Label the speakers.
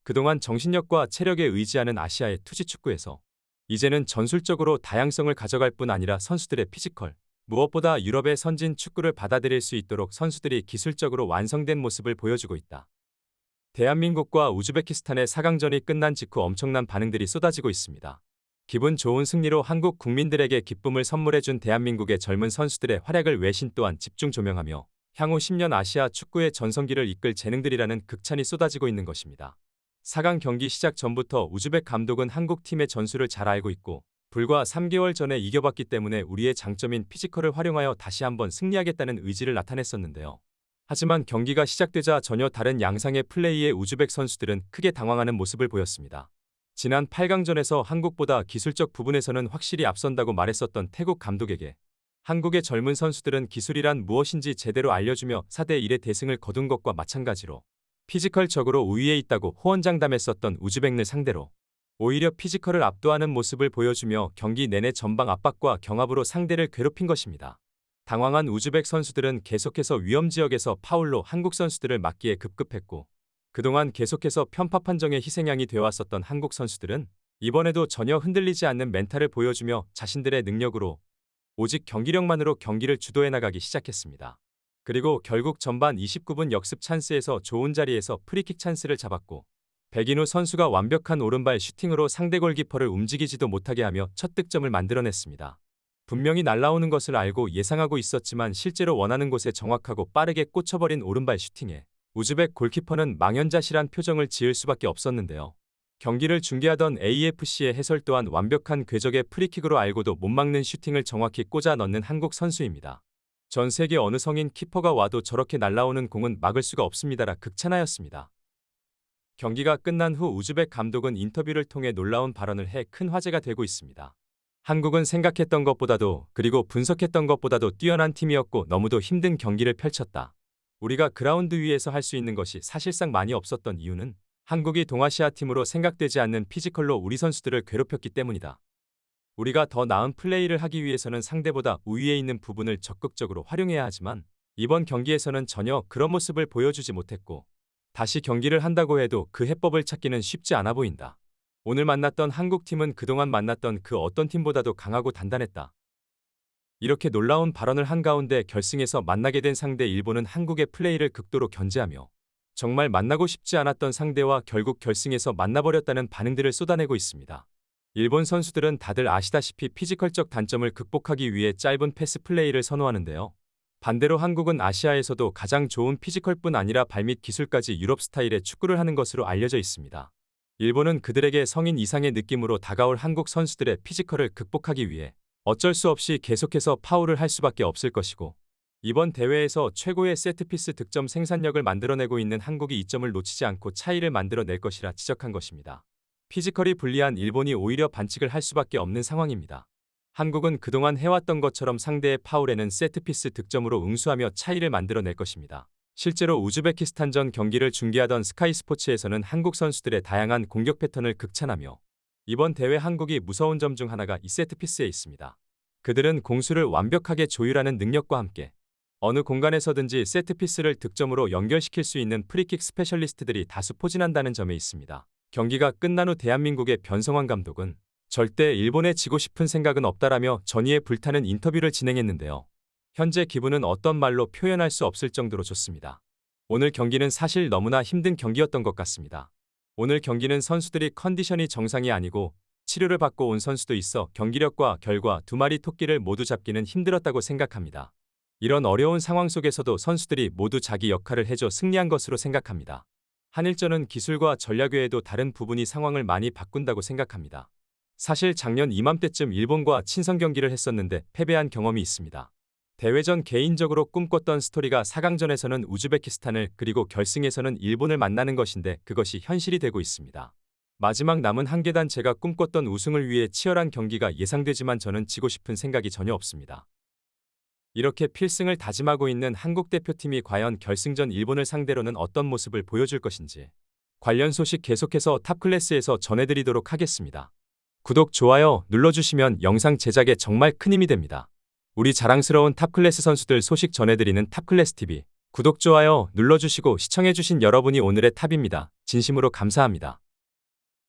Speaker 1: 그동안 정신력과 체력에 의지하는 아시아의 투지 축구에서 이제는 전술적으로 다양성을 가져갈 뿐 아니라 선수들의 피지컬, 무엇보다 유럽의 선진 축구를 받아들일 수 있도록 선수들이 기술적으로 완성된 모습을 보여주고 있다. 대한민국과 우즈베키스탄의 4강전이 끝난 직후 엄청난 반응들이 쏟아지고 있습니다. 기분 좋은 승리로 한국 국민들에게 기쁨을 선물해준 대한민국의 젊은 선수들의 활약을 외신 또한 집중 조명하며 향후 10년 아시아 축구의 전성기를 이끌 재능들이라는 극찬이 쏟아지고 있는 것입니다. 4강 경기 시작 전부터 우즈벡 감독은 한국 팀의 전술을 잘 알고 있고 불과 3개월 전에 이겨봤기 때문에 우리의 장점인 피지컬을 활용하여 다시 한번 승리하겠다는 의지를 나타냈었는데요. 하지만 경기가 시작되자 전혀 다른 양상의 플레이에 우즈벡 선수들은 크게 당황하는 모습을 보였습니다. 지난 8강전에서 한국보다 기술적 부분에서는 확실히 앞선다고 말했었던 태국 감독에게 한국의 젊은 선수들은 기술이란 무엇인지 제대로 알려주며 4대1의 대승을 거둔 것과 마찬가지로 피지컬적으로 우위에 있다고 호언장담했었던 우즈벡을 상대로 오히려 피지컬을 압도하는 모습을 보여주며 경기 내내 전방 압박과 경합으로 상대를 괴롭힌 것입니다. 당황한 우즈벡 선수들은 계속해서 위험지역에서 파울로 한국 선수들을 막기에 급급했고 그동안 계속해서 편파 판정의 희생양이 되어왔었던 한국 선수들은 이번에도 전혀 흔들리지 않는 멘탈을 보여주며 자신들의 능력으로 오직 경기력만으로 경기를 주도해 나가기 시작했습니다. 그리고 결국 전반 29분 역습 찬스에서 좋은 자리에서 프리킥 찬스를 잡았고 백인우 선수가 완벽한 오른발 슈팅으로 상대 골키퍼를 움직이지도 못하게 하며 첫 득점을 만들어냈습니다. 분명히 날아오는 것을 알고 예상하고 있었지만 실제로 원하는 곳에 정확하고 빠르게 꽂혀버린 오른발 슈팅에 우즈벡 골키퍼는 망연자실한 표정을 지을 수밖에 없었는데요. 경기를 중계하던 AFC의 해설 또한 완벽한 궤적의 프리킥으로 알고도 못 막는 슈팅을 정확히 꽂아 넣는 한국 선수입니다. 전 세계 어느 성인 키퍼가 와도 저렇게 날아오는 공은 막을 수가 없습니다라 극찬하였습니다. 경기가 끝난 후 우즈벡 감독은 인터뷰를 통해 놀라운 발언을 해 큰 화제가 되고 있습니다. 한국은 생각했던 것보다도 그리고 분석했던 것보다도 뛰어난 팀이었고 너무도 힘든 경기를 펼쳤다. 우리가 그라운드 위에서 할 수 있는 것이 사실상 많이 없었던 이유는 한국이 동아시아 팀으로 생각되지 않는 피지컬로 우리 선수들을 괴롭혔기 때문이다. 우리가 더 나은 플레이를 하기 위해서는 상대보다 우위에 있는 부분을 적극적으로 활용해야 하지만 이번 경기에서는 전혀 그런 모습을 보여주지 못했고 다시 경기를 한다고 해도 그 해법을 찾기는 쉽지 않아 보인다. 오늘 만났던 한국팀은 그동안 만났던 그 어떤 팀보다도 강하고 단단했다. 이렇게 놀라운 발언을 한 가운데 결승에서 만나게 된 상대 일본은 한국의 플레이를 극도로 견제하며 정말 만나고 싶지 않았던 상대와 결국 결승에서 만나버렸다는 반응들을 쏟아내고 있습니다. 일본 선수들은 다들 아시다시피 피지컬적 단점을 극복하기 위해 짧은 패스 플레이를 선호하는데요. 반대로 한국은 아시아에서도 가장 좋은 피지컬뿐 아니라 발밑 기술까지 유럽 스타일의 축구를 하는 것으로 알려져 있습니다. 일본은 그들에게 성인 이상의 느낌으로 다가올 한국 선수들의 피지컬을 극복하기 위해 어쩔 수 없이 계속해서 파울을 할 수밖에 없을 것이고 이번 대회에서 최고의 세트피스 득점 생산력을 만들어내고 있는 한국이 이점을 놓치지 않고 차이를 만들어낼 것이라 지적한 것입니다. 피지컬이 불리한 일본이 오히려 반칙을 할 수밖에 없는 상황입니다. 한국은 그동안 해왔던 것처럼 상대의 파울에는 세트피스 득점으로 응수하며 차이를 만들어낼 것입니다. 실제로 우즈베키스탄전 경기를 중계하던 스카이스포츠에서는 한국 선수들의 다양한 공격 패턴을 극찬하며 이번 대회 한국이 무서운 점 중 하나가 이 세트피스에 있습니다. 그들은 공수를 완벽하게 조율하는 능력과 함께 어느 공간에서든지 세트피스를 득점으로 연결시킬 수 있는 프리킥 스페셜리스트들이 다수 포진한다는 점에 있습니다. 경기가 끝난 후 대한민국의 변성환 감독은 절대 일본에 지고 싶은 생각은 없다라며 전의에 불타는 인터뷰를 진행했는데요. 현재 기분은 어떤 말로 표현할 수 없을 정도로 좋습니다. 오늘 경기는 사실 너무나 힘든 경기였던 것 같습니다. 오늘 경기는 선수들이 컨디션이 정상이 아니고 치료를 받고 온 선수도 있어 경기력과 결과 두 마리 토끼를 모두 잡기는 힘들었다고 생각합니다. 이런 어려운 상황 속에서도 선수들이 모두 자기 역할을 해줘 승리한 것으로 생각합니다. 한일전은 기술과 전략 외에도 다른 부분이 상황을 많이 바꾼다고 생각합니다. 사실 작년 이맘때쯤 일본과 친선 경기를 했었는데 패배한 경험이 있습니다. 대회 전 개인적으로 꿈꿨던 스토리가 4강전에서는 우즈베키스탄을 그리고 결승에서는 일본을 만나는 것인데 그것이 현실이 되고 있습니다. 마지막 남은 한 계단 제가 꿈꿨던 우승을 위해 치열한 경기가 예상되지만 저는 지고 싶은 생각이 전혀 없습니다. 이렇게 필승을 다짐하고 있는 한국 대표팀이 과연 결승전 일본을 상대로는 어떤 모습을 보여줄 것인지 관련 소식 계속해서 탑클래스에서 전해드리도록 하겠습니다. 구독, 좋아요 눌러주시면 영상 제작에 정말 큰 힘이 됩니다. 우리 자랑스러운 탑클래스 선수들 소식 전해드리는 탑클래스TV 구독, 좋아요 눌러주시고 시청해주신 여러분이 오늘의 탑입니다. 진심으로 감사합니다.